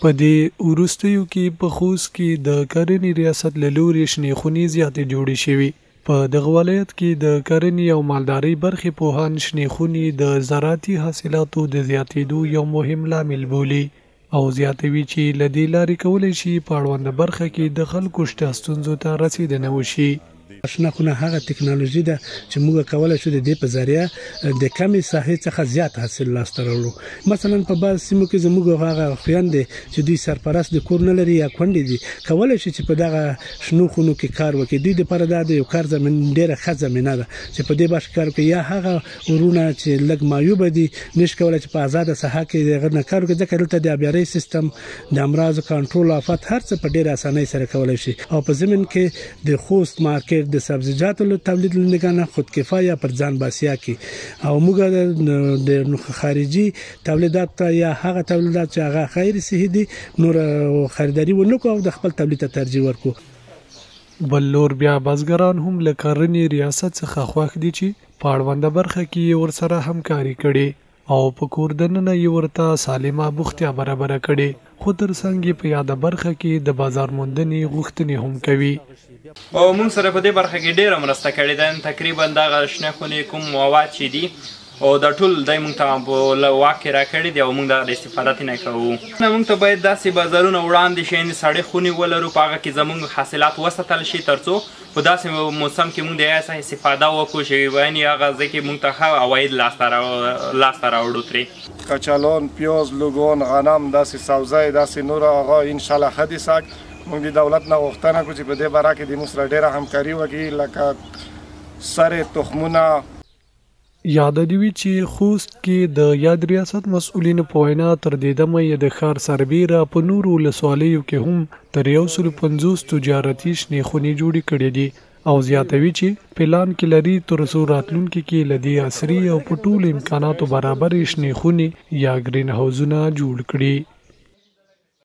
په دې وروستیو کې په خوست کې د کرنې ریاست له لوري شنې خونې زیاتې جوړې شوي. په دغه ولایت کې د کرنې او مالدارۍ برخې پوهان شنې خونې د زراعتي حاصلاتو د زیاتېدو یو مهم لامل بولي او زیاتوي چې له دې لارې کولی شي په اړونده برخه کې د خلکو شته ستونزو ته رسیدنه وشي. شنه خونه هغه ټکنالوژي ده چې موږ کولای شو د دې په ذریعه د کمې ساحې څخه زیات حاصل لاسته راوړو. مثلا په بعض سیمو کې زموږ هغه خویندې چې دوی سرپرست د کور نه لري یا کونډې دي کولای شي چې په دغه شنو خونو کې کار وکړي. دوی دپاره دا د یو کار زمین ډېره ښه زمینه ده چې په دې باندې کار وکړي. یا هغه ورونه چې لږ معیوبه دي نشي کولی چې په ازاده ساحه کې د هغه نه کار وکړي ځکه دلته د آبیارۍ سیستم د امراضو کنټرول آفات هر څه په ډېره اسانۍ سره کولی شي. او په ضمن کې د خوست مارکیټ د سبزیجاتو له تولید لنګانه خودکفایه پر ځان باسیا کی او موږ د خارجي تولیدات یا هغه تولیدات چې هغه خیر صحي دي نور خریداري ونکو او د خپل تولید ته ترجیح ورکو. بل لور بیا بزګران هم له کرنې ریاست څخه خوښ دي چې په اړونده برخه کې ورسره همکاري کړي او په کور دننه یې ورته سالمه بوختیا برابره کړي. خو ترڅنګ په یاده برخه کې د بازار موندنې غوښتنې هم کوي. او موږ سره په دې برخه کې ډېره مرسته کړې ده. تقریبا دغه شنه خونې کوم مواد چې دي او دا ټول دی موږ ته په واک کې راکړي دي او موږ د استفاده ترې کوو. موږ ته باید داسې بازارونه وړاندې شي یعنې سړې خونې ولرو په هغه کې زموږ حاصلات وساتل شي تر څو په داسې موسم کې موږ د هغه څخه استفاده وکړو چې یعنې هغه ځای کې موږ ته ښه عواید لاسته راوړو ترې. کچالان، پیاز، لوګان، غنم، داسې سبزی داسې نور هغه انشاءالله ښه دي ساک. موږ د دولت نه غوښتنه کوو چې په دې باره کې د موږ سره ډېره همکاري وکړي لکه سرې تخمونه. یاد دې وي چې خوست کې د یاد ریاست مسؤلینو په وینا تر دې دمه یې د ښار سربیره په نورو ولسوالیو کې هم تر 150 تجارتي شنې خونې جوړې کړې دي او زیاتوي چې پلان کې لري تر څو راتلونکي کې له دې عصري او په ټولو امکاناتو برابر شنې خونې یا ګرین هاوزونه جوړ کړي.